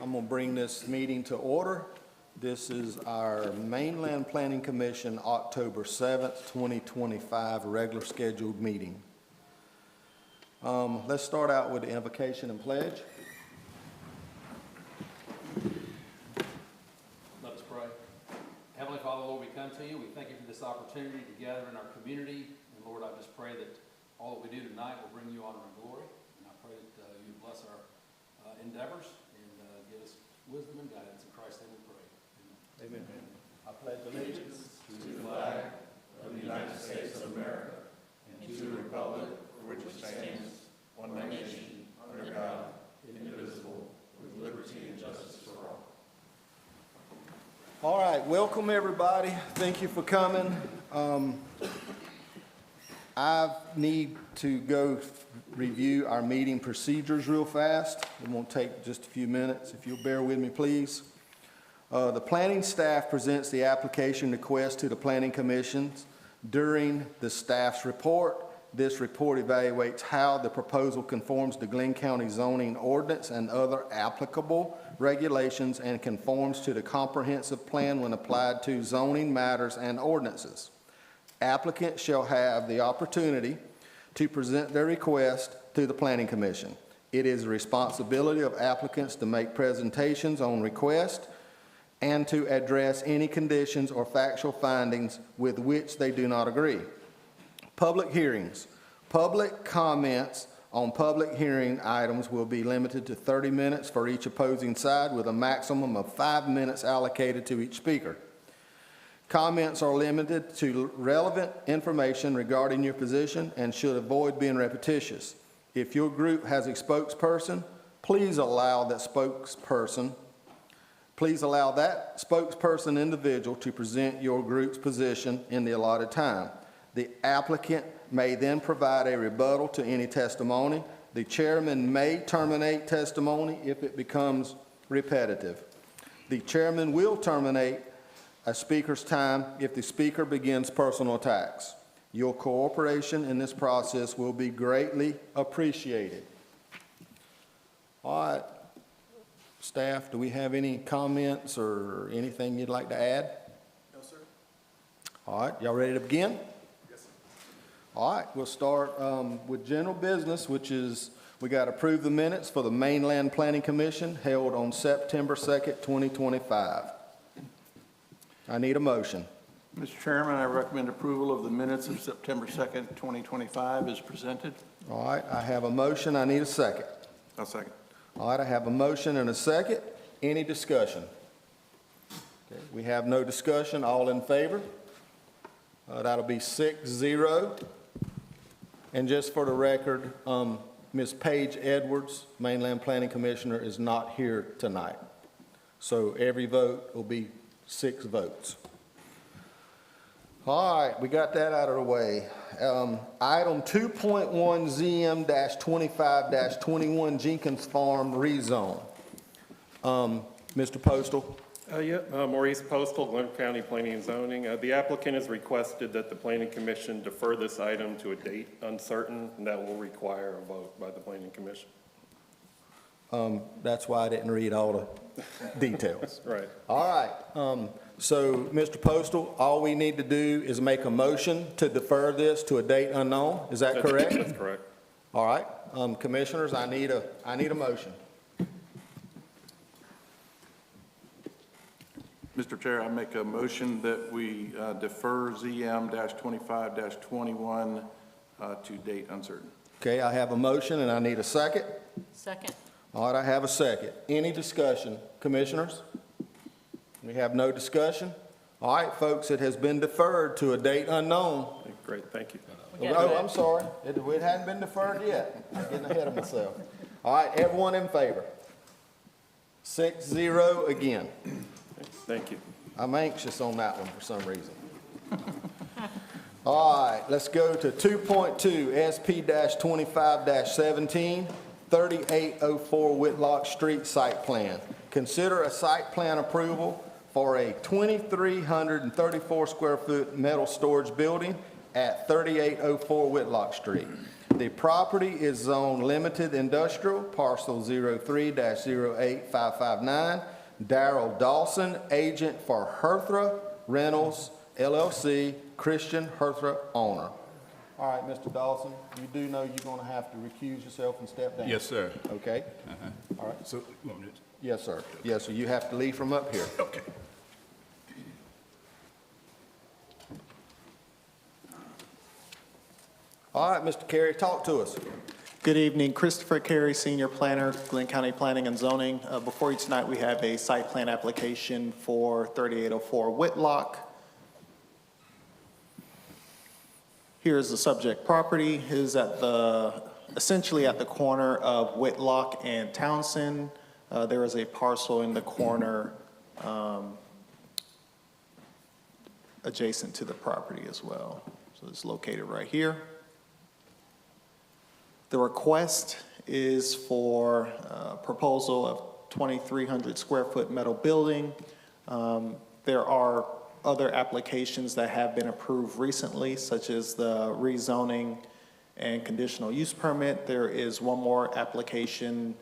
I'm going to bring this meeting to order. This is our Mainland Planning Commission October 7th, 2025 regular scheduled meeting. Let's start out with the invocation and pledge. Let us pray. Heavenly Father, Lord, we come to you. We thank you for this opportunity to gather in our community. And Lord, I just pray that all that we do tonight will bring you honor and glory. And I pray that you bless our endeavors and give us wisdom and guidance. In Christ's name we pray. Amen. Amen. I pledge allegiance to the flag of the United States of America and to the republic for which it stands, one nation, under God, indivisible, with liberty and justice for all. All right, welcome everybody. Thank you for coming. I need to go review our meeting procedures real fast. It won't take just a few minutes. If you'll bear with me, please. The planning staff presents the application request to the Planning Commissions during the staff's report. This report evaluates how the proposal conforms to Glenn County zoning ordinance and other applicable regulations and conforms to the comprehensive plan when applied to zoning matters and ordinances. Applicants shall have the opportunity to present their request to the Planning Commission. It is the responsibility of applicants to make presentations on request and to address any conditions or factual findings with which they do not agree. Public hearings. Public comments on public hearing items will be limited to 30 minutes for each opposing side with a maximum of 5 minutes allocated to each speaker. Comments are limited to relevant information regarding your position and should avoid being repetitious. If your group has a spokesperson, please allow that spokesperson individual to present your group's position in the allotted time. The applicant may then provide a rebuttal to any testimony. The chairman may terminate testimony if it becomes repetitive. The chairman will terminate a speaker's time if the speaker begins personal attacks. Your cooperation in this process will be greatly appreciated. All right, staff, do we have any comments or anything you'd like to add? No, sir. All right, y'all ready to begin? Yes, sir. All right, we'll start with general business, which is we got to approve the minutes for the Mainland Planning Commission held on September 2nd, 2025. I need a motion. Mr. Chairman, I recommend approval of the minutes of September 2nd, 2025 as presented. All right, I have a motion. I need a second. I'll second. All right, I have a motion and a second. Any discussion? Okay, we have no discussion. All in favor? That'll be 6-0. And just for the record, Ms. Paige Edwards, Mainland Planning Commissioner, is not here tonight. So every vote will be 6 votes. All right, we got that out of the way. Item 2.1 ZM-25-21 Jenkins Farm rezone. Mr. Postal. Maurice Postal, Glenn County Planning and Zoning. The applicant has requested that the Planning Commission defer this item to a date uncertain, and that will require a vote by the Planning Commission. That's why I didn't read all the details. Right. All right. So, Mr. Postal, all we need to do is make a motion to defer this to a date unknown. Is that correct? That's correct. All right. Commissioners, I need a motion. Mr. Chair, I make a motion that we defer ZM-25-21 to date uncertain. Okay, I have a motion and I need a second. Second. All right, I have a second. Any discussion, commissioners? We have no discussion. All right, folks, it has been deferred to a date unknown. Great, thank you. Oh, I'm sorry. It hadn't been deferred yet. I'm getting ahead of myself. All right, everyone in favor? 6-0 again. Thank you. I'm anxious on that one for some reason. All right, let's go to 2.2 SP-25-17, 3804 Whitlock Street site plan. Consider a site plan approval for a 2,334 square foot metal storage building at 3804 Whitlock Street. The property is zone limited industrial, parcel 03-08559. Darrell Dawson, agent for Herthra Reynolds LLC, Christian Herthra owner. All right, Mr. Dawson, you do know you're going to have to recuse yourself and step down? Yes, sir. Okay? All right. So, you want me to- Yes, sir. Yes, sir. You have to leave from up here. okay. All right, Mr. Carey, talk to us. Good evening, Christopher Carey, Senior Planner, Glenn County Planning and Zoning. Before you tonight, we have a site plan application for 3804 Whitlock. Here's the subject property. It is essentially at the corner of Whitlock and Townsend. There is a parcel in the corner adjacent to the property as well. So it's located right here. The request is for a proposal of 2,300 square foot metal building. There are other applications that have been approved recently, such as the rezoning and conditional use permit. There is one more application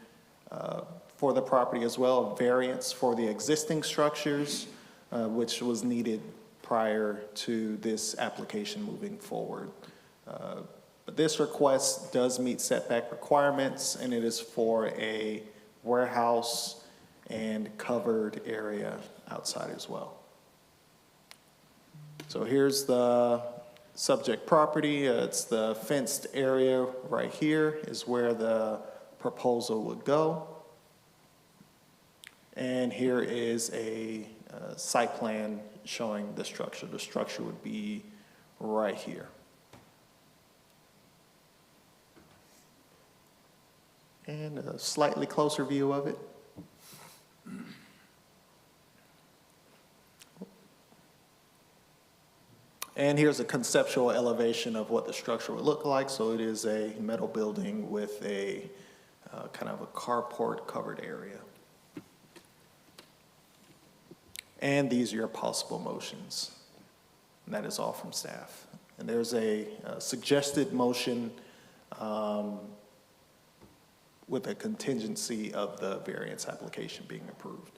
for the property as well, a variance for the existing structures, which was needed prior to this application moving forward. But this request does meet setback requirements, and it is for a warehouse and covered area outside as well. So here's the subject property. It's the fenced area right here is where the proposal would go. And here is a site plan showing the structure. The structure would be right here. And a slightly closer view of it. And here's a conceptual elevation of what the structure would look like. So it is a metal building with a kind of a carport covered area. And these are your possible motions. And that is all from staff. And there's a suggested motion with a contingency of the variance application being approved.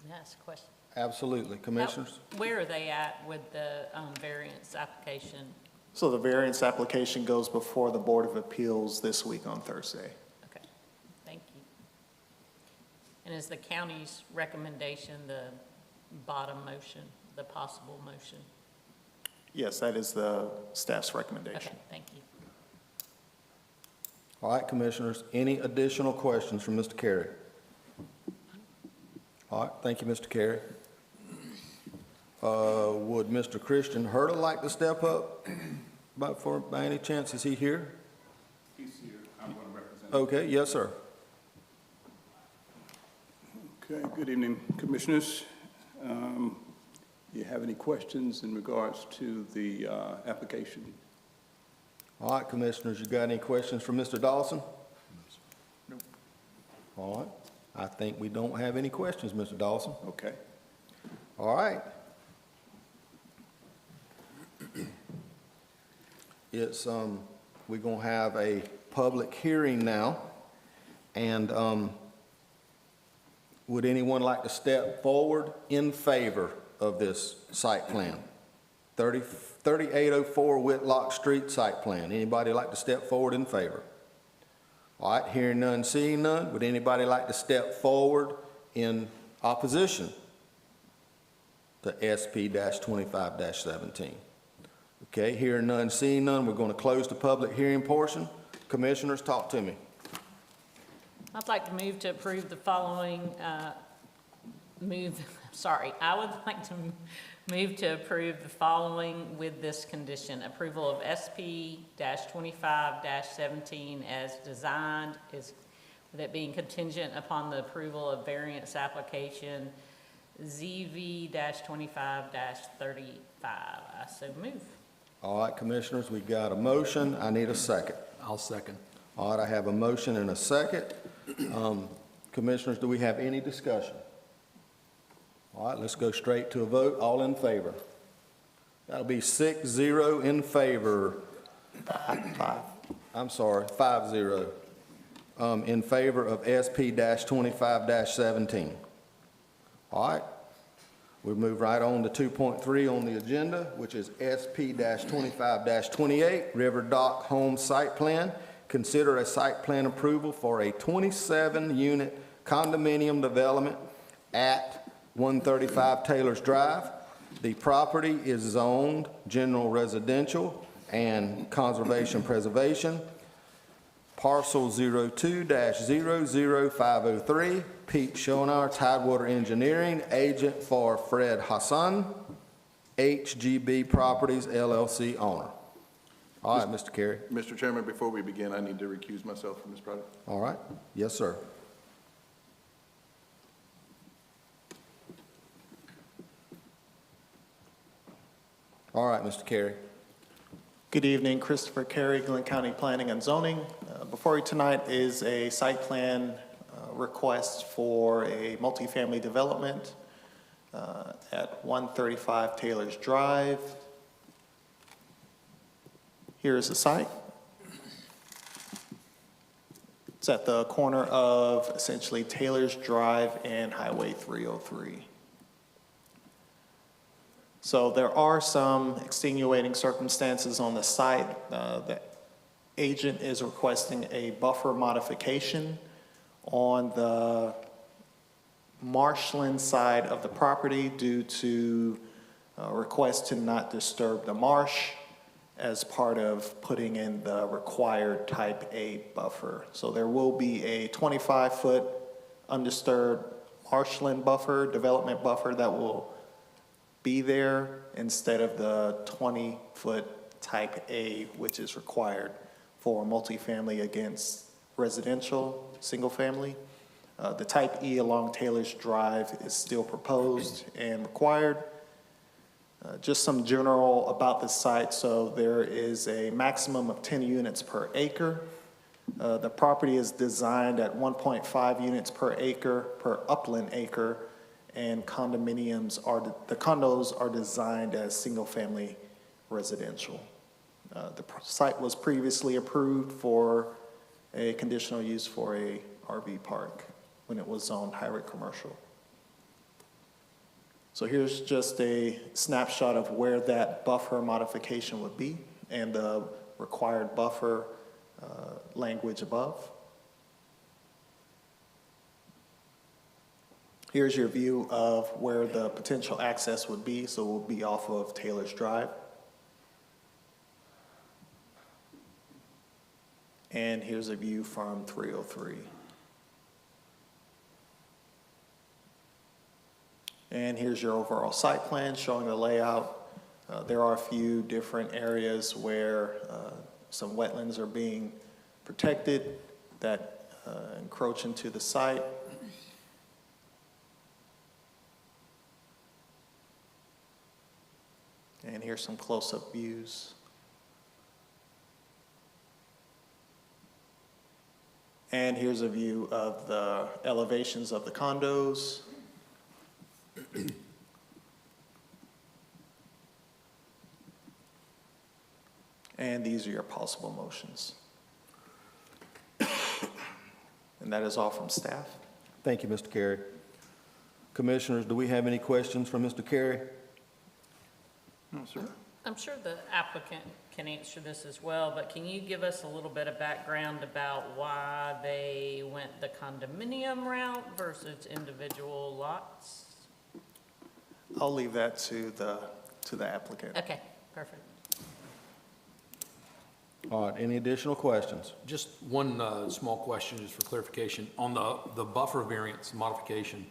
Can I ask a question? Absolutely. Commissioners? Where are they at with the variance application? So the variance application goes before the Board of Appeals this week on Thursday. Okay, thank you. And is the county's recommendation the bottom motion, the possible motion? Yes, that is the staff's recommendation. Okay, thank you. All right, Commissioners, any additional questions from Mr. Carey? All right, thank you, Mr. Carey. Would Mr. Christian Herta like to step up? By any chance, is he here? He's here. I'm going to represent. Okay, yes, sir. Okay, good evening, Commissioners. You have any questions in regards to the application? All right, Commissioners, you got any questions for Mr. Dawson? Nope. All right, I think we don't have any questions, Mr. Dawson. Okay. All right. It's, we're gonna have a public hearing now, and, would anyone like to step forward in favor of this site plan? 3804 Whitlock Street site plan. Anybody like to step forward in favor? All right, hearing none, seeing none. Would anybody like to step forward in opposition to SP-25-17? Okay, hearing none, seeing none. We're going to close the public hearing portion. Commissioners, talk to me. I'd like to move to approve the following, I would like to move to approve the following with this condition. Approval of SP-25-17 as designed, with it being contingent upon the approval of variance application ZV-25-35. I so move. All right, Commissioners, we got a motion. I need a second. I'll second. All right, I have a motion and a second. Commissioners, do we have any discussion? All right, let's go straight to a vote. All in favor? That'll be 6-0 in favor. I'm sorry, 5-0, in favor of SP-25-17. All right, we move right on to 2.3 on the agenda, which is SP-25-28, River Dock Home Site Plan. Consider a site plan approval for a 27-unit condominium development at 135 Taylor's Drive. The property is zoned general residential and conservation preservation. Parcel 02-00503, Pete Schonar, Tidewater Engineering, agent for Fred Hassan, HGB Properties LLC owner. All right, Mr. Carey. Mr. Chairman, before we begin, I need to recuse myself from this project. All right, yes, sir. All right, Mr. Carey. Good evening, Christopher Carey, Glenn County Planning and Zoning. Before you tonight is a site plan request for a multifamily development at 135 Taylor's Drive. Here's the site. It's at the corner of essentially Taylor's Drive and Highway 303. So there are some extenuating circumstances on the site. The agent is requesting a buffer modification on the marshland side of the property due to a request to not disturb the marsh as part of putting in the required type A buffer. So there will be a 25-foot undisturbed marshland buffer, development buffer that will be there instead of the 20-foot type A, which is required for multifamily against residential, single family. The type E along Taylor's Drive is still proposed and required. Just some general about the site. So there is a maximum of 10 units per acre. The property is designed at 1.5 units per acre per upland acre, and the condos are designed as single-family residential. The site was previously approved for a conditional use for a RV park when it was zoned highway commercial. So here's just a snapshot of where that buffer modification would be and the required buffer language above. Here's your view of where the potential access would be. So we'll be off of Taylor's Drive. And here's a view from 303. And here's your overall site plan showing the layout. There are a few different areas where some wetlands are being protected that encroach into the site. And here's some close-up views. And here's a view of the elevations of the condos. And these are your possible motions. And that is all from staff. Thank you, Mr. Carey. Commissioners, do we have any questions for Mr. Carey? No, sir. I'm sure the applicant can answer this as well, but can you give us a little bit of background about why they went the condominium route versus individual lots? I'll leave that to the applicant. Okay, perfect. All right, any additional questions? Just one small question, just for clarification. On the buffer variance modification,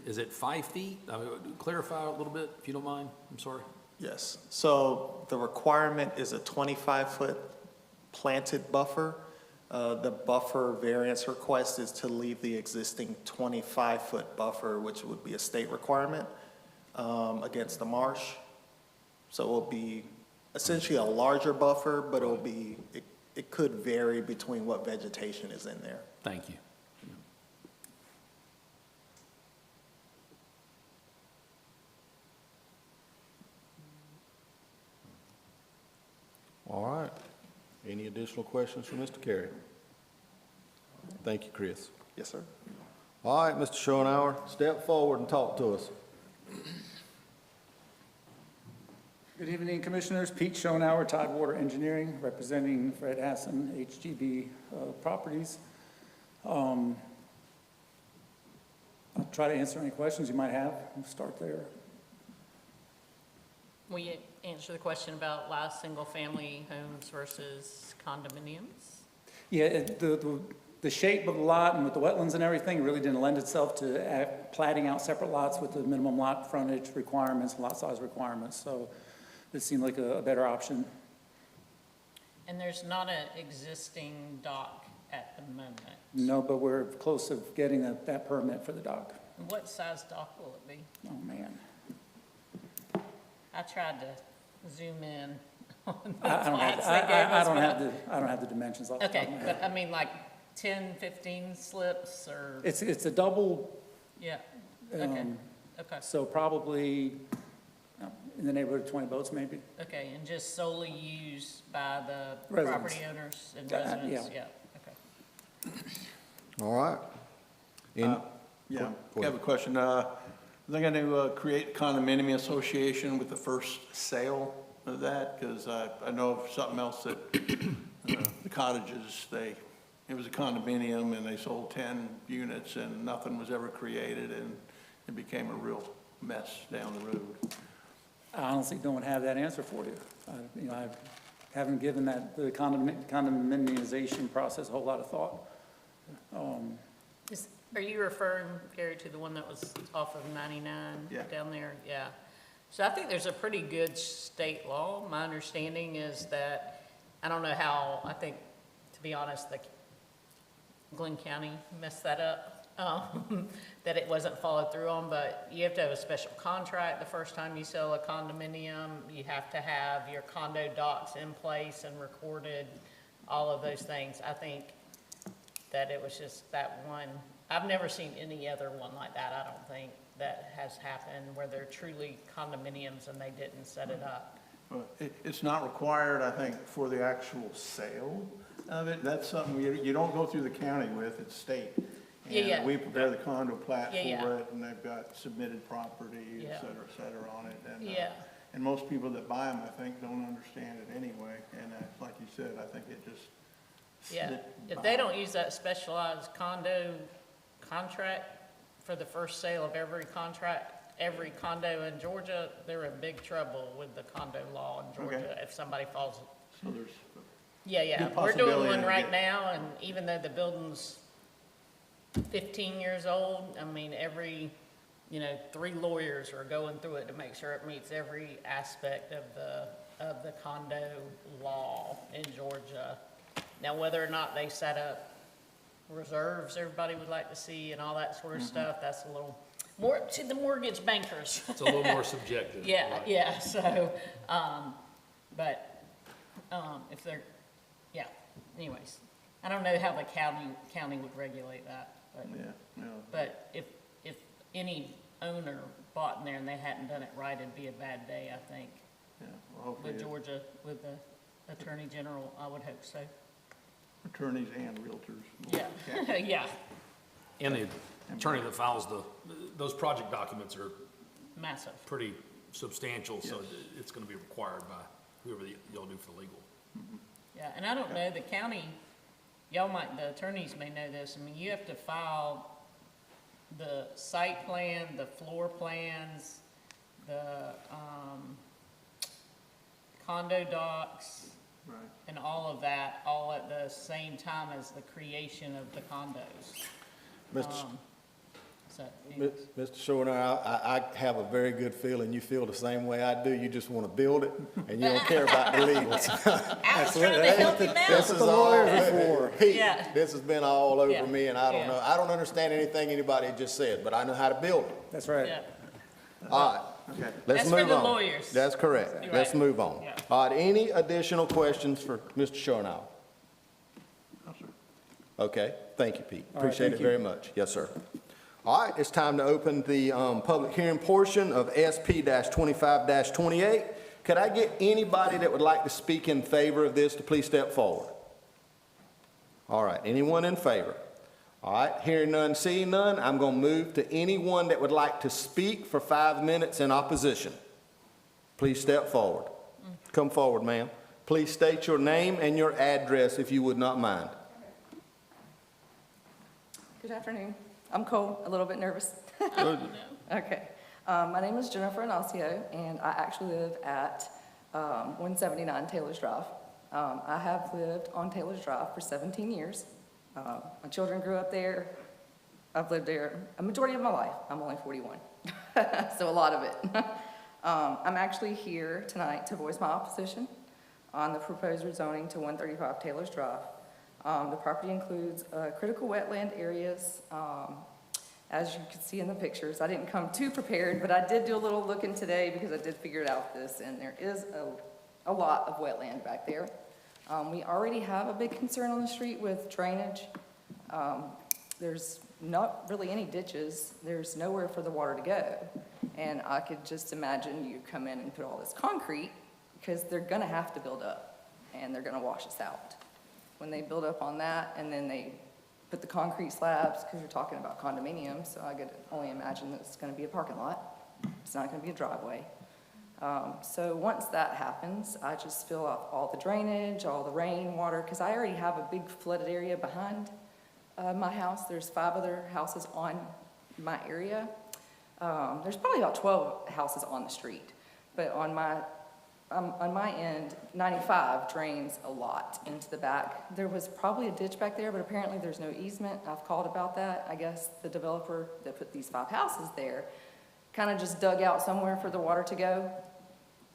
is it 5 feet? I mean, clarify a little bit, if you don't mind. I'm sorry. Yes. So the requirement is a 25-foot planted buffer. The buffer variance request is to leave the existing 25-foot buffer, which would be a state requirement, against the marsh. So it will be essentially a larger buffer, but it could vary between what vegetation is in there. Thank you. Any additional questions for Mr. Carey? Thank you, Chris. Yes, sir. All right, Mr. Schoenauer, step forward and talk to us. Good evening, Commissioners. Pete Schoenauer, Tidewater Engineering, representing Fred Hassan, HGB Properties. I'll try to answer any questions you might have. We'll start there. Will you answer the question about last single-family homes versus condominiums? Yeah, the shape of the lot and with the wetlands and everything really didn't lend itself to platting out separate lots with the minimum lot frontage requirements, lot size requirements. So this seemed like a better option. And there's not an existing dock at the moment. No, but we're close to getting that permit for the dock. And what size dock will it be? Oh, man. I tried to zoom in on the I don't plats they gave us. I don't have the dimensions off the top Okay, of my head. but I mean like 10, 15 slips or, It's a double, yeah, okay, um, okay, so probably in the neighborhood of 20 boats maybe. okay, and just solely used by the Residents. property owners and Yeah. residents, yeah, okay. All right. Yeah, I have a question. Are they going to create a condominium association with the first sale of that? Because I know of something else that the cottages, it was a condominium and they sold 10 units and nothing was ever created and it became a real mess down the road. I honestly don't have that answer for you. I haven't given the condominialization process a whole lot of thought. Are you referring, Gary, to the one that was off of 99 Yeah. down there? Yeah. So I think there's a pretty good state law. My understanding is that, I don't know how, I think, to be honest, Glenn County messed that up, that it wasn't followed through on, but you have to have a special contract the first time you sell a condominium. You have to have your condo docs in place and recorded, all of those things. I think that it was just that one. I've never seen any other one like that, I don't think, that has happened where they're truly condominiums and they didn't set it up. Well, it's not required, I think, for the actual sale of it. That's something you don't go through the county with, it's state. Yeah, yeah. And we prepare the condo plat Yeah, for yeah. it, and they've got submitted property, Yeah. et cetera, on it. And, Yeah. And most people that buy them, I think, don't understand it anyway. And like you said, I think it just. Yeah, slipped if they by. don't use that specialized condo contract for the first sale of every condo in Georgia, they're in big trouble with the condo law in Georgia Okay. if somebody falls. So there's, Yeah, Good we're doing possibility one to right get- now, and even though the building's 15 years old, I mean, every, 3 lawyers are going through it to make sure it meets every aspect of the condo law in Georgia. Now, whether or not they set up reserves everybody would like to see and all that sort of stuff, that's a little more to the mortgage bankers. It's a little more subjective. Yeah, right? yeah, so, if they're, yeah, anyways. I don't know how the county would regulate that, yeah, but if any owner bought in there and they hadn't done it right, it'd be a bad day, I think. yeah, well, hopefully With it- Georgia, with the Attorney General, I would hope so. attorneys and realtors. Yeah, yeah, And the attorney that files those project documents are massive. pretty substantial, so Yes. it's gonna be required by whoever y'all do for legal. Yeah, and I don't know, the county, the attorneys may know this, I mean, you have to file the site plan, the floor plans, the, condo docs, Right. and all of that, all at the same time as the creation of the condos. Mr. So, anyways. Mr. Schoenauer, I have a very good feeling you feel the same way I do. You just want to build it, and you don't care about the legals. I was trying to help him This out. is all, Pete, Yeah. this has been all over Yeah. me, and I don't Yeah. know, I don't understand anything anybody just said, but I know how to build it. That's right. Yeah, All right, Okay. let's That's for move the on. lawyers. That's correct. You're Let's right. move on. Yeah. All right, any additional questions for Mr. Schoenauer? No, sir. Okay, thank you, Pete. All right, Appreciate it thank you. very much. Yes, sir. All right, it's time to open the public hearing portion of SP-25-28. Could I get anybody that would like to speak in favor of this to please step forward? All right, anyone in favor? All right, hearing none, seeing none, I'm going to move to anyone that would like to speak for 5 minutes in opposition. Please step forward. Come forward, ma'am. Please state your name and your address if you would not mind. Good afternoon. I'm Cole, a little bit nervous. Okay. My name is Jennifer Inacio, and I actually live at 179 Taylor's Drive. I have lived on Taylor's Drive for 17 years. My children grew up there. I've lived there a majority of my life. I'm only 41, so a lot of it. I'm actually here tonight to voice my opposition on the proposed rezoning to 135 Taylor's Drive. The property includes critical wetland areas, as you can see in the pictures. I didn't come too prepared, but I did do a little looking today because I did figure out this, and there is a lot of wetland back there. We already have a big concern on the street with drainage. There's not really any ditches. There's nowhere for the water to go. And I could just imagine you come in and put all this concrete, because they're gonna have to build up, and they're gonna wash us out. When they build up on that, and then they put the concrete slabs, because you're talking about condominiums, so I could only imagine that it's gonna be a parking lot. It's not gonna be a driveway. So once that happens, I just fill up all the drainage, all the rainwater, because I already have a big flooded area behind my house. There's 5 other houses on my area. There's probably about 12 houses on the street, but on my end, 95 drains a lot into the back. There was probably a ditch back there, but apparently there's no easement. I've called about that. I guess the developer that put these 5 houses there kind of just dug out somewhere for the water to go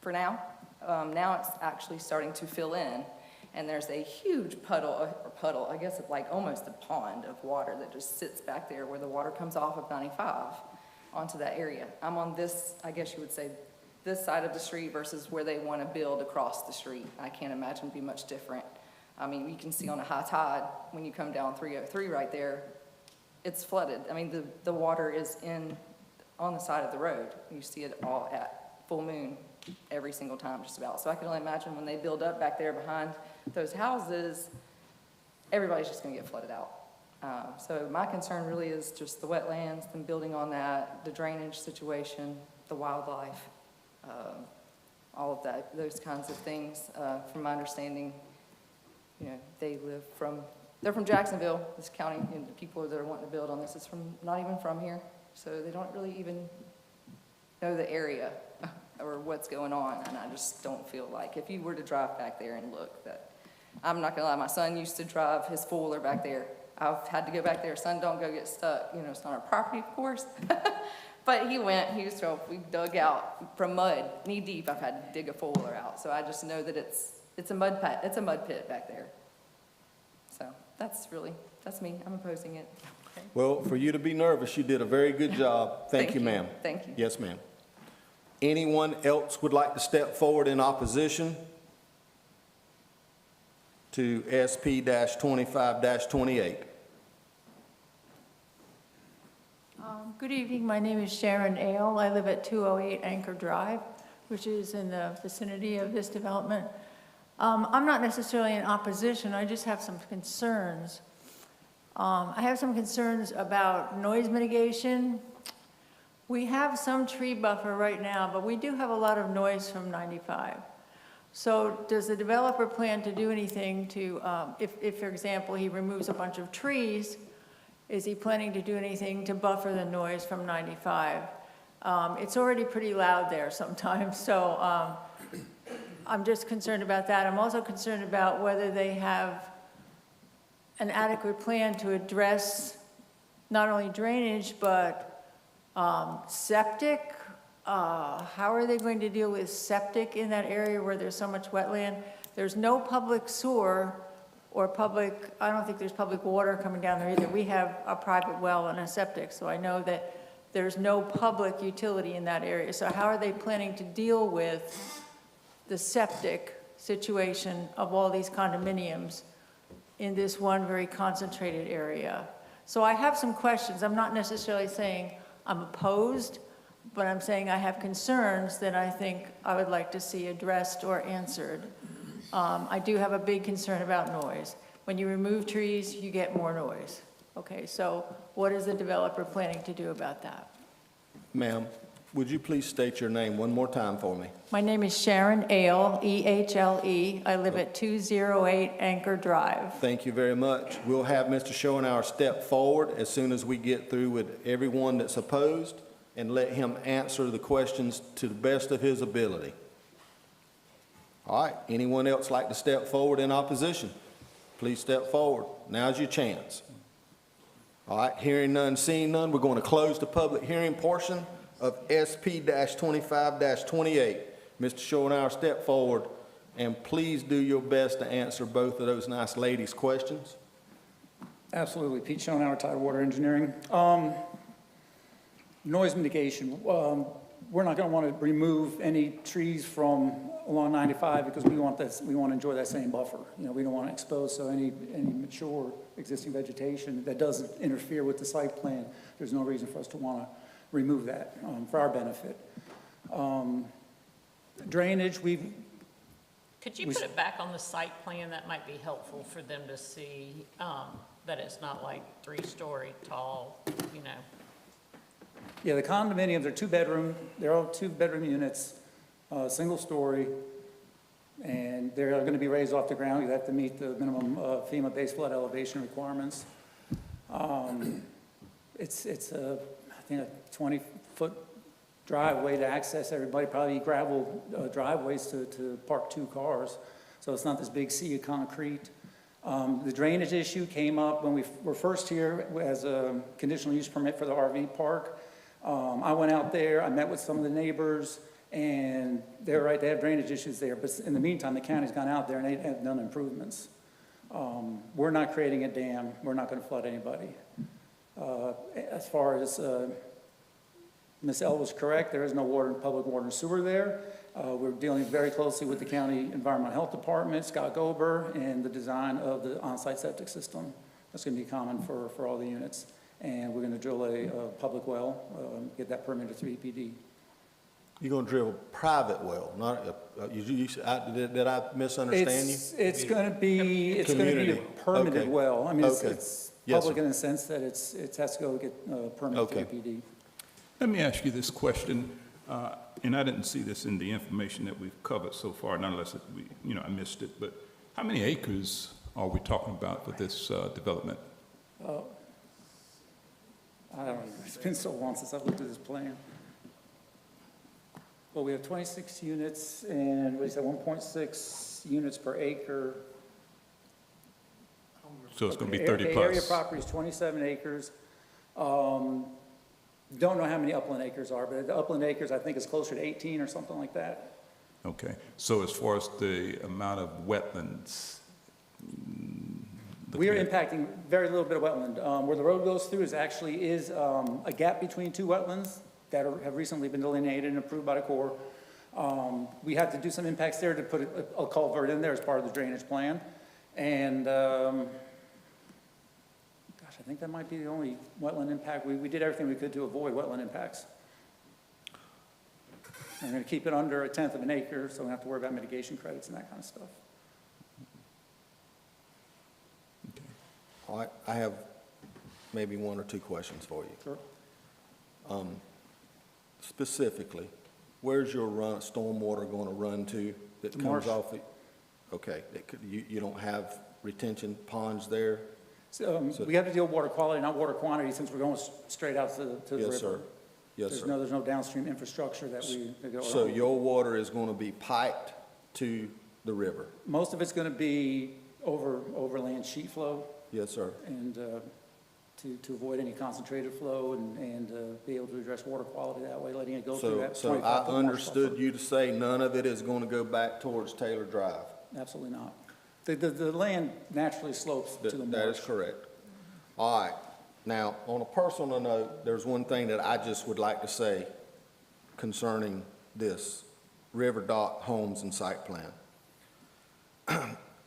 for now. Now it's actually starting to fill in, and there's a huge puddle, I guess it's like almost a pond of water that just sits back there where the water comes off of 95 onto that area. I'm on this, I guess you would say, this side of the street versus where they want to build across the street. I can't imagine it'd be much different. I mean, you can see on a high tide, when you come down 303 right there, it's flooded. I mean, the water is on the side of the road. You see it all at full moon every single time, just about. So I can only imagine when they build up back there behind those houses, everybody's just gonna get flooded out. So my concern really is just the wetlands, them building on that, the drainage situation, the wildlife, all of that, those kinds of things. From my understanding, you know, they're from Jacksonville, this county, and the people that are wanting to build on this is not even from here. So they don't really even know the area or what's going on, and I just don't feel like, if you were to drive back there and look, that, I'm not gonna lie, my son used to drive his four-wheeler back there. I've had to go back there, son, don't go get stuck, you know, it's not our property, of course. But we dug out from mud, knee deep, I've had to dig a four-wheeler out, so I just know that it's a mud pit back there. So that's me, I'm opposing it. Well, for you to be nervous, you did a very good job. Thank you, ma'am. Thank you. Yes, ma'am. Anyone else would like to step forward in opposition to SP-25-28? Good evening. My name is Sharon Ale. I live at 208 Anchor Drive, which is in the vicinity of this development. I'm not necessarily in opposition. I just have some concerns. I have some concerns about noise mitigation. We have some tree buffer right now, but we do have a lot of noise from 95. So does the developer plan to do anything to, if, for example, he removes a bunch of trees, is he planning to do anything to buffer the noise from 95? It's already pretty loud there sometimes, so I'm just concerned about that. I'm also concerned about whether they have an adequate plan to address not only drainage, but septic. How are they going to deal with septic in that area where there's so much wetland? There's no public sewer or I don't think there's public water coming down there either. We have a private well and a septic, so I know that there's no public utility in that area. So how are they planning to deal with the septic situation of all these condominiums in this one very concentrated area? So I have some questions. I'm not necessarily saying I'm opposed, but I'm saying I have concerns that I think I would like to see addressed or answered. I do have a big concern about noise. When you remove trees, you get more noise. Okay, so what is the developer planning to do about that? Ma'am, would you please state your name one more time for me? My name is Sharon Ahle, E-H-L-E. I live at 208 Anchor Drive. Thank you very much. We'll have Mr. Schoenauer step forward as soon as we get through with everyone that's opposed and let him answer the questions to the best of his ability. All right, anyone else like to step forward in opposition? Please step forward. Now's your chance. All right, hearing none, seeing none, we're going to close the public hearing portion of SP-25-28. Mr. Schoenauer, step forward, and please do your best to answer both of those nice ladies' questions. Absolutely. Pete Schoenauer, Tidewater Engineering. Noise mitigation. We're not going to want to remove any trees from along 95 because we want this, we want to enjoy that same buffer. You know, we don't want to expose, so any mature existing vegetation that doesn't interfere with the site plan, there's no reason for us to want to remove that for our benefit. Drainage, Could you put it back on the site plan? That might be helpful for them to see, that it's not like 3-story tall, you know. yeah, the condominiums are they're all 2-bedroom units, single story, and they're going to be raised off the ground. You have to meet the minimum FEMA base flood elevation requirements. It's I think a 20-foot driveway to access everybody, probably gravel driveways to park 2 cars. So it's not this big sea of concrete. The drainage issue came up when we were first here as a conditional use permit for the RV park. I went out there, I met with some of the neighbors, and they're right, they have drainage issues there. But in the meantime, the county's gone out there and they have done improvements. We're not creating a dam. We're not going to flood anybody. As far as Ms. L was correct, there is no public water and sewer there. We're dealing very closely with the county environmental health department, Scott Gober, and the design of the on-site septic system. That's going to be common for all the units. And we're going to drill a public well, get that permitted through EPD. You're going to drill a private well, not, did I misunderstand you? It's going to be a Community. permitted Okay. well. I mean, Okay. it's Yes, public sir. in the sense that it has to go get permitted through Okay. EPD. Let me ask you this question, and I didn't see this in the information that we've covered so far, not unless I missed it, but how many acres are we talking about for this development? I don't know, it's been so long since I've looked at this plan. Well, we have 26 units and, what do you say, 1.6 units per acre. So it's going to be Okay, 30 okay, area plus? property is 27 acres. Don't know how many upland acres are, but the upland acres, I think, is closer to 18 or something like that. Okay, so as far as the amount of wetlands? We are looking at- impacting very little bit of wetland. Where the road goes through is a gap between 2 wetlands that have recently been delineated and approved by the Corps. We had to do some impacts there to put a culvert in there as part of the drainage plan. And, I think that might be the only wetland impact. We did everything we could to avoid wetland impacts. I'm going to keep it under 1/10 of an acre, so we don't have to worry about mitigation credits and that kind of stuff. All right, I have maybe 1 or 2 questions for you. Sure. Specifically, where's your stormwater going to run to that The comes marsh. off? Okay, you don't have retention ponds there? So, we have to deal with water quality, not water quantity, since we're going straight out to the river. Yes, sir. Yes, There's sir. no downstream infrastructure that go So around. your water is going to be piped to the river? Most of it's going to be overland sheet flow, Yes, sir. and to avoid any concentrated flow and be able to address water quality that way, letting it go through that So 25-foot I marsh understood buffer. you to say none of it is going to go back towards Taylor Drive? Absolutely not. The land naturally slopes to the marsh. That is correct. All right. Now, on a personal note, there's one thing that I just would like to say concerning this River Dock Homes and Site Plan.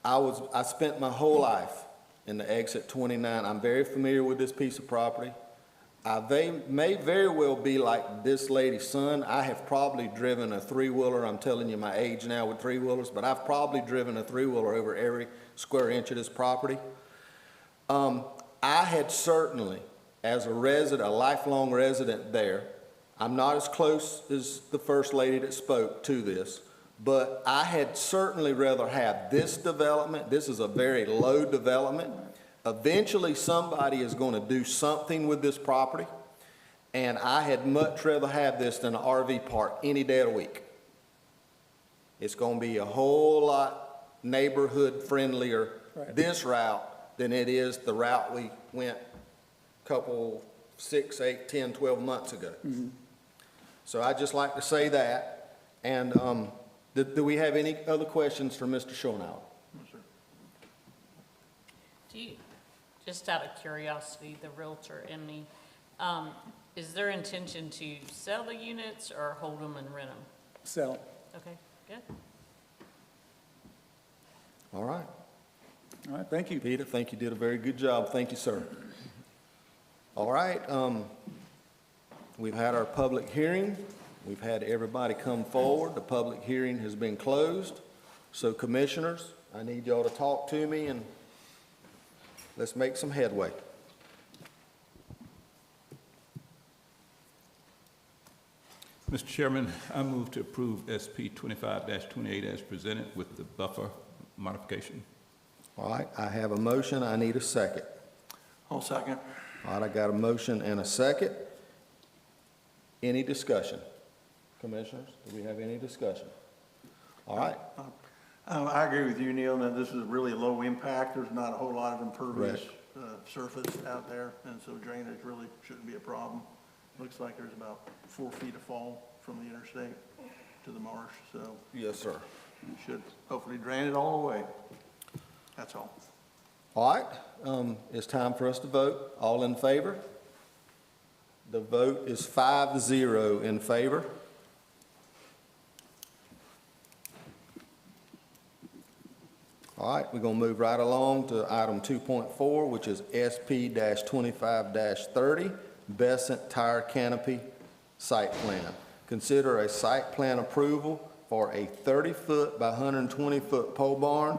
I spent my whole life in the exit 29. I'm very familiar with this piece of property. They may very well be like this lady's son. I have probably driven a three-wheeler, I'm telling you my age now with three-wheelers, but I've probably driven a three-wheeler over every square inch of this property. I had certainly, as a resident, a lifelong resident there, I'm not as close as the first lady that spoke to this, but I had certainly rather have this development. This is a very low development. Eventually, somebody is going to do something with this property, and I had much rather have this than an RV park any day of the week. It's going to be a whole lot neighborhood friendlier, Right. this route, than it is the route we went a couple, 6, 8, 10, 12 months ago. So I'd just like to say that. And do we have any other questions for Mr. Schonauer? Do you, just out of curiosity, the realtor in me, is their intention to sell the units or hold them and rent them? So, Okay, good. All right. all right, thank you. Peter, think you did a very good job. Thank you, sir. All right, we've had our public hearing. We've had everybody come forward. The public hearing has been closed. So commissioners, I need y'all to talk to me and let's make some headway. Mr. Chairman, I move to approve SP 25-28 as presented with the buffer modification. All right, I have a motion. I need a second. I'll second. All right, I got a motion and a second. Any discussion? Commissioners, do we have any discussion? All right, I agree with you, Neil, that this is really low impact. There's not a whole lot of impervious surface out there, and so drainage really shouldn't be a problem. Looks like there's about 4 feet of fall from the interstate to the marsh, so yes, sir. you should hopefully drain it all away. That's all. All right, it's time for us to vote. All in favor? The vote is 5-0 in favor. All right, we're gonna move right along to item 2.4, which is SP-25-30, Besant Tire Canopy Site Plan. Consider a site plan approval for a 30-foot by 120-foot pole barn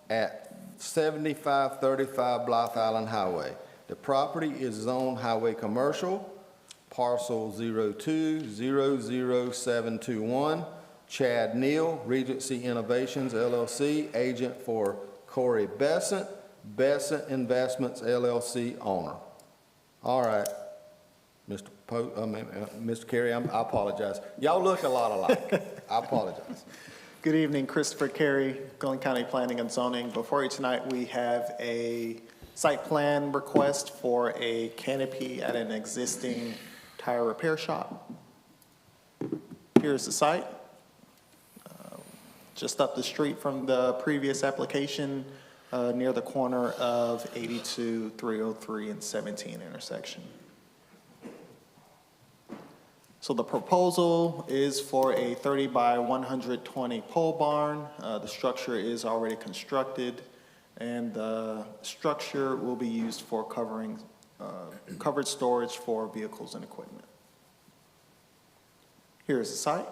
at 7535 Blythe Island Highway. The property is zoned highway commercial, parcel 02-00721. Chad Neal, Regency Innovations LLC, agent for Corey Besant, Besant Investments LLC owner. All right, Mr. Carey, I apologize. Y'all look a lot alike. I apologize. Good evening, Christopher Carey, Glenn County Planning and Zoning. Before you tonight, we have a site plan request for a canopy at an existing tire repair shop. Here's the site. Just up the street from the previous application, near the corner of 82, 303, and 17 intersection. So the proposal is for a 30 by 120 pole barn. The structure is already constructed, and the structure will be used for covered storage for vehicles and equipment. Here's the site.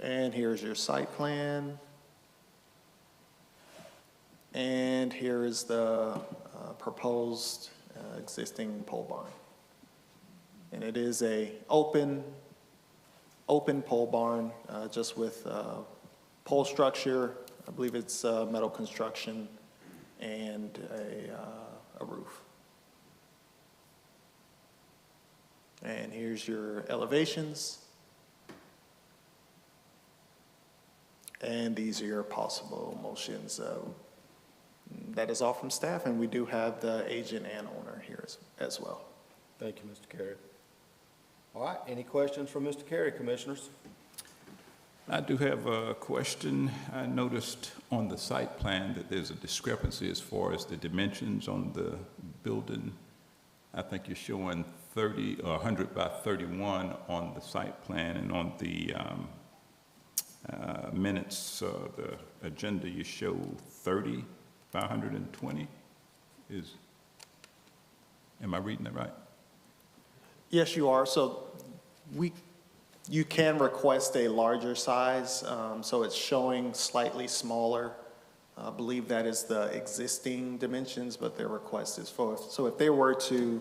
And here's your site plan. And here is the proposed existing pole barn. And it is a open pole barn, just with pole structure. I believe it's metal construction and a roof. And here's your elevations. And these are your possible motions. That is all from staff, and we do have the agent and owner here as well. Thank you, Mr. Carey. All right, any questions from Mr. Carey, commissioners? I do have a question. I noticed on the site plan that there's a discrepancy as far as the dimensions on the building. I think you're showing 30 or 100 by 31 on the site plan, and on the minutes, the agenda, you show 30 by 120. Am I reading that right? Yes, you are. So you can request a larger size, so it's showing slightly smaller. I believe that is the existing dimensions, but their request is for, so if they were to,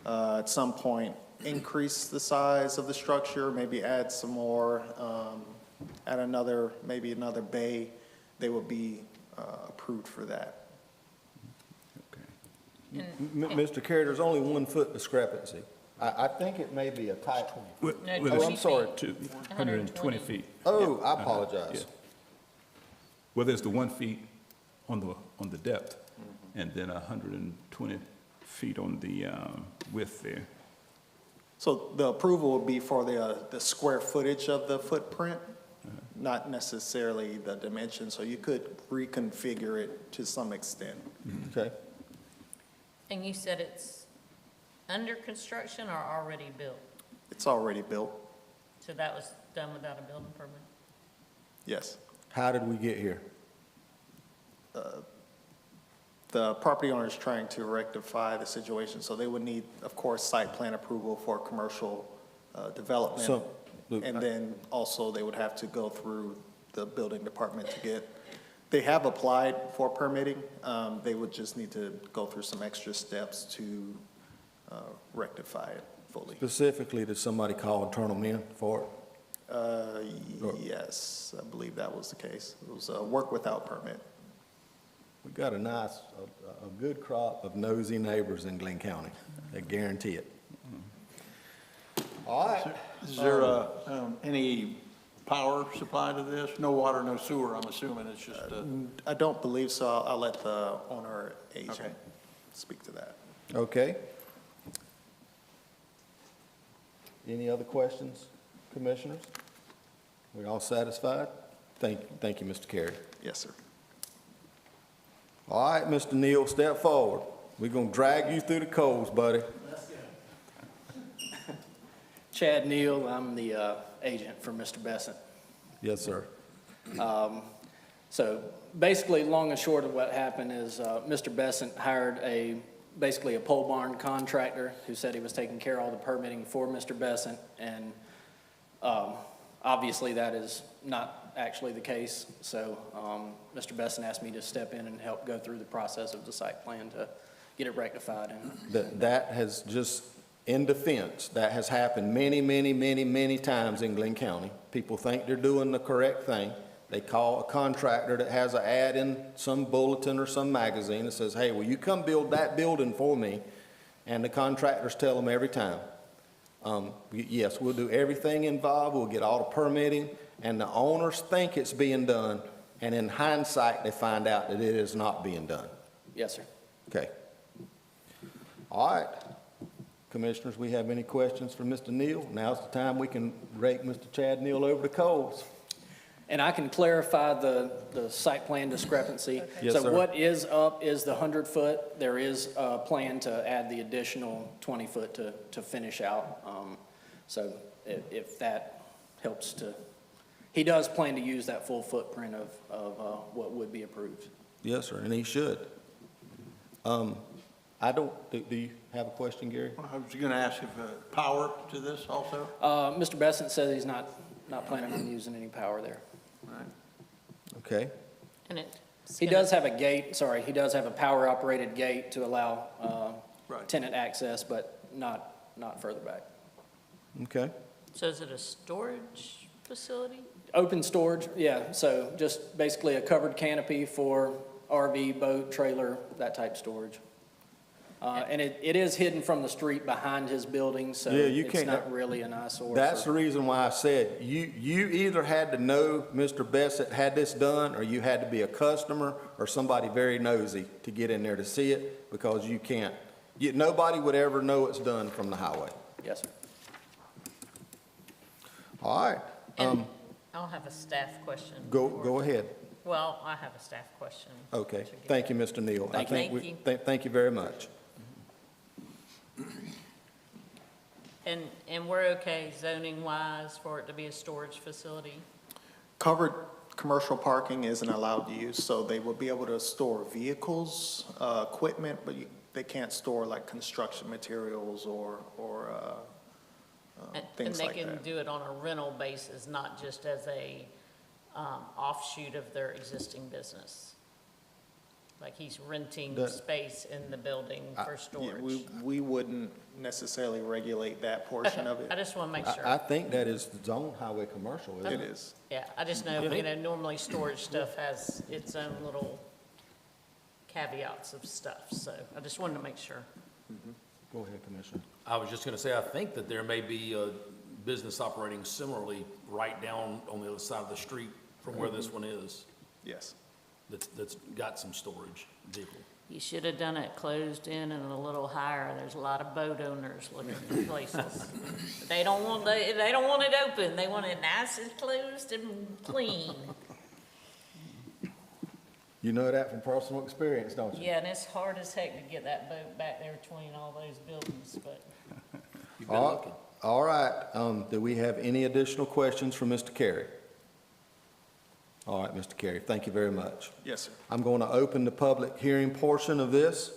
at some point, increase the size of the structure, maybe add some more, add another, maybe another bay, they would be approved for that. Okay. Mr. Carey, there's only 1 foot discrepancy. I think it may be a typo. Well, No, well, 20 I'm sorry. to 120 feet. Oh, I Yeah. apologize. Well, there's the 1 feet on the depth, and then 120 feet on the width there. So the approval would be for the square footage of the footprint, not necessarily the dimension, so you could reconfigure it to some extent. Okay. And you said it's under construction or already built? It's already built, So that was done without a building permit? yes. How did we get here? The property owner is trying to rectify the situation, so they would need, of course, site plan approval for commercial development. So, Luke, And then also they would have to go through the building department to get, they have applied for permitting. They would just need to go through some extra steps to rectify it fully. Specifically, did somebody call and turn them in for it? Yes, I believe that was the case. It was a work without permit. We got a nice, a good crop of nosy neighbors in Glenn County. I guarantee it. All right. Is there any power supply to this? No water, no sewer, I'm assuming it's just I don't believe so. I'll let the owner agent Okay. speak to that. Okay. Any other questions, commissioners? We all satisfied? Thank you, Mr. Carey. Yes, sir. All right, Mr. Neal, step forward. We're gonna drag you through the coals, buddy. Chad Neal, I'm the agent for Mr. Besant. Yes, sir. So basically, long and short of what happened is Mr. Besant hired basically a pole barn contractor who said he was taking care of all the permitting for Mr. Besant, and obviously that is not actually the case. So Mr. Besant asked me to step in and help go through the process of the site plan to get it rectified. And That has just, in defense, that has happened many times in Glenn County. People think they're doing the correct thing. They call a contractor that has an ad in some bulletin or some magazine that says, hey, will you come build that building for me? And the contractors tell them every time, yes, we'll do everything involved, we'll get all the permitting, and the owners think it's being done, and in hindsight, they find out that it is not being done. yes, sir. Okay. All right. Commissioners, we have any questions for Mr. Neal? Now's the time we can rake Mr. Chad Neal over the coals. And I can clarify the site plan discrepancy. Yes, So sir. what is up is the 100-foot. There is a plan to add the additional 20-foot to finish out. So if that helps to, he does plan to use that full footprint of what would be approved. Yes, sir, and he should. I don't, do you have a question, Gary? I was going to ask if power to this also? Mr. Besant says he's not planning on using any power there. Right. Okay. And it's He gonna- does have a gate, sorry, he does have a power-operated gate to allow Right. tenant access, but not further back. Okay. So is it a storage facility? Open storage, yeah, so just basically a covered canopy for RV, boat, trailer, that type storage. And it is hidden from the street behind his building, so Yeah, you it's can't- not really an eyesore. That's for- the reason why I said, you either had to know Mr. Bessett had this done, or you had to be a customer or somebody very nosy to get in there to see it, because you can't. Nobody would ever know it's done from the highway. Yes, sir. All right. And I'll have a staff question. Go ahead. Well, I have a staff question. Okay. to get- Thank you, Mr. Neal. I Thank you. think Thank you. Thank you very much. And we're okay zoning-wise for it to be a storage facility? Covered commercial parking isn't allowed use, so they will be able to store vehicles, equipment, but they can't store like construction materials or things like And they that. can do it on a rental basis, not just as a offshoot of their existing business. Like he's renting The- space in the building for Yeah, storage. we wouldn't necessarily regulate that portion of I it. just want to make I sure. think that is zone highway commercial, isn't It it? is. Yeah, I just know, you know, normally storage stuff has its own little caveats of stuff, so I just wanted to make sure. Go ahead, Commissioner. I was just gonna say, I think that there may be a business operating similarly right down on the other side of the street from where this one is, Yes. that's got some storage vehicle. You should have done it closed in and a little higher. There's a lot of boat owners looking for places. They don't want it open. They want it nice and closed and clean. You know that from personal experience, don't you? Yeah, and it's hard as heck to get that boat back there between all those buildings, but You've been All looking. all right, do we have any additional questions for Mr. Carey? All right, Mr. Carey, thank you very much. Yes, sir. I'm going to open the public hearing portion of this.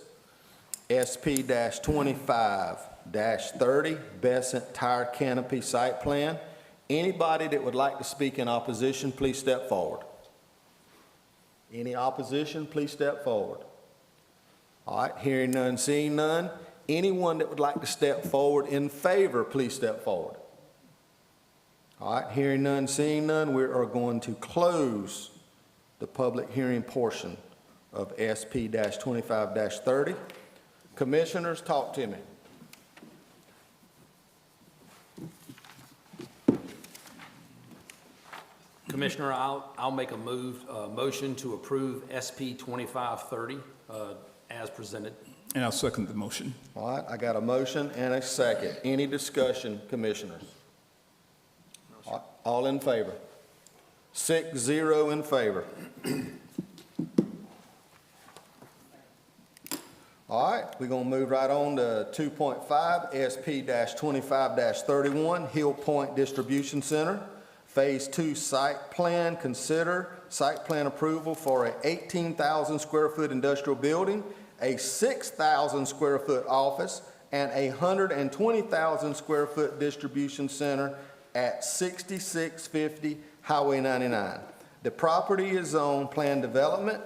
SP-25-30, Besant Tire Canopy Site Plan. Anybody that would like to speak in opposition, please step forward. Any opposition, please step forward. All right, hearing none, seeing none. Anyone that would like to step forward in favor, please step forward. All right, hearing none, seeing none, we are going to close the public hearing portion of SP-25-30. Commissioners, talk to me. Commissioner, I'll make a motion to approve SP 2530 as presented. And I'll second the motion. All right, I got a motion and a second. Any discussion, commissioners? All in favor? 6-0 in favor. All right, we're gonna move right on to 2.5, SP-25-31, Hill Point Distribution Center, Phase 2 Site Plan. Consider site plan approval for a 18,000 square foot industrial building, a 6,000 square foot office, and a 120,000 square foot distribution center at 6650 Highway 99. The property is zoned Plan Development,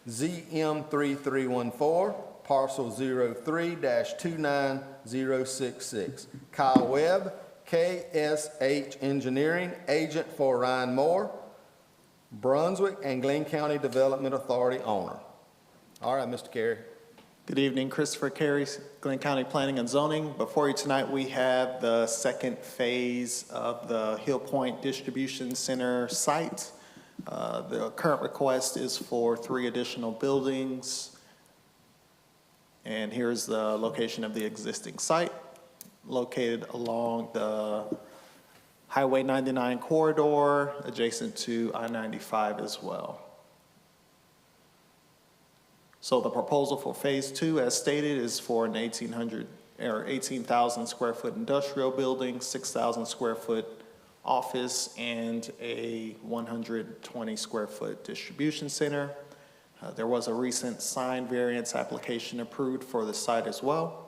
ZM3314, parcel 03-29066. Kyle Webb, KSH Engineering, agent for Ryan Moore, Brunswick and Glenn County Development Authority owner. All right, Mr. Carey. Good evening, Christopher Carey, Glenn County Planning and Zoning. Before you tonight, we have the second phase of the Hill Point Distribution Center site. The current request is for 3 additional buildings. And here's the location of the existing site, located along the Highway 99 corridor, adjacent to I-95 as well. So the proposal for Phase 2, as stated, is for an 18,000 square foot industrial building, 6,000 square foot office, and a 120 square foot distribution center. There was a recent sign variance application approved for the site as well.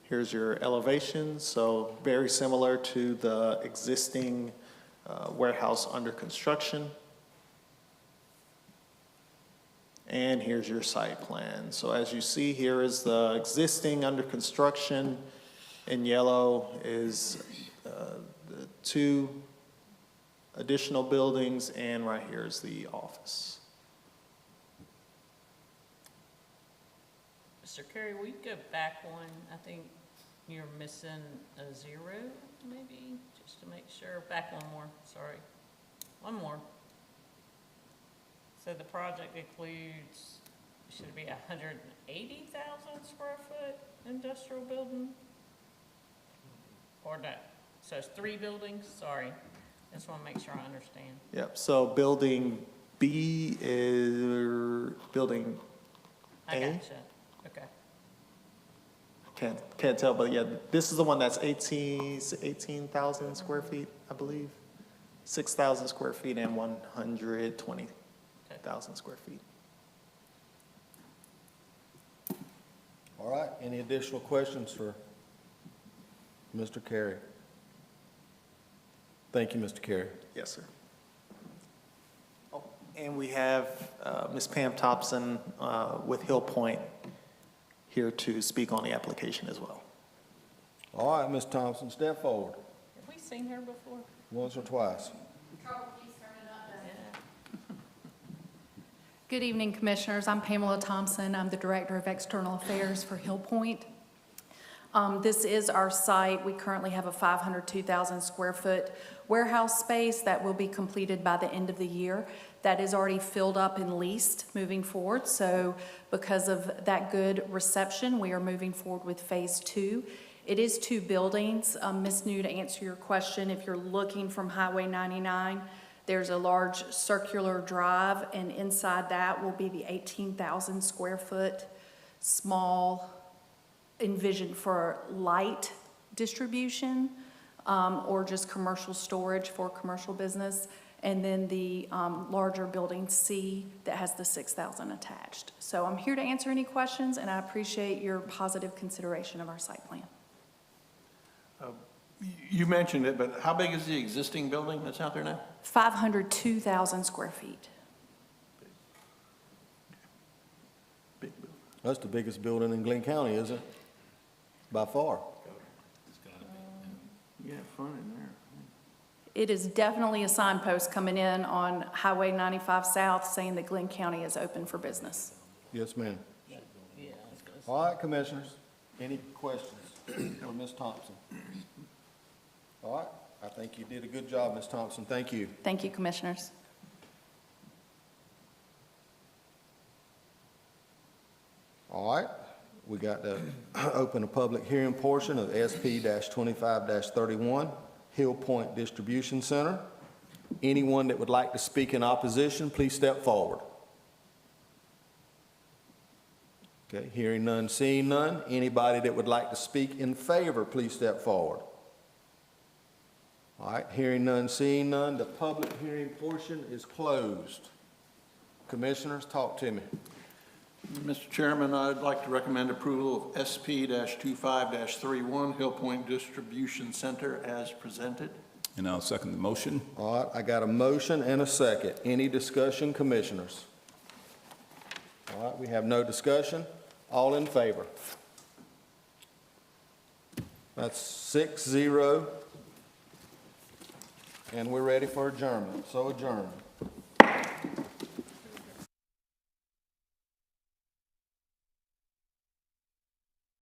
Here's your elevation, so very similar to the existing warehouse under construction. And here's your site plan. So as you see, here is the existing under construction. In yellow is the 2 additional buildings, and right here is the office. Mr. Carey, will you go back one? I think you're missing a 0, maybe, just to make sure. Back one more, sorry. One more. So the project includes, should it be 180,000 square foot industrial building? Or no? So it's 3 buildings? Sorry. Just want to make sure I understand. Yep, so building B is building I A? gotcha. Okay. Can't tell, but yeah, this is the one that's 18,000 square feet, I believe. 6,000 square feet and 120,000 square feet. any additional questions for Mr. Carey? Thank you, Mr. Carey. Yes, sir. Oh, and we have Ms. Pam Thompson with Hill Point here to speak on the application as well. All right, Ms. Thompson, step forward, Have we seen her before? once or twice. Good evening, Commissioners. I'm Pamela Thompson. I'm the Director of External Affairs for Hill Point. This is our site. We currently have a 502,000 square foot warehouse space that will be completed by the end of the year. That is already filled up and leased moving forward. So because of that good reception, we are moving forward with phase 2. It is 2 buildings. Ms. New, to answer your question, if you're looking from Highway 99, there's a large circular drive, and inside that will be the 18,000 square foot small envisioned for light distribution or just commercial storage for commercial business. And then the larger building C that has the 6,000 attached. So I'm here to answer any questions, and I appreciate your positive consideration of our site plan. You mentioned it, but how big is the existing building that's out there now? 502,000 square feet. Big building. That's the biggest building in Glenn County, isn't it? By far. Yeah, fun in there. It is definitely a signpost coming in on Highway 95 South saying that Glenn County is open for business. Yes, ma'am. Yeah, I was gonna say. All right, Commissioners, any questions for Ms. Thompson? All right, I think you did a good job, Ms. Thompson. Thank you. Thank you, Commissioners. All right, we got to open a public hearing portion of SP-25-31, Hill Point Distribution Center. Anyone that would like to speak in opposition, please step forward. Okay, hearing none, seeing none. Anybody that would like to speak in favor, please step forward. All right, hearing none, seeing none. The public hearing portion is closed. Commissioners, talk to me. Mr. Chairman, I'd like to recommend approval of SP-25-31 Hill Point Distribution Center as presented. And I'll second the motion. All right, I got a motion and a second. Any discussion, Commissioners? All right, we have no discussion. All in favor? That's 6-0. And we're ready for adjournment. So adjourned.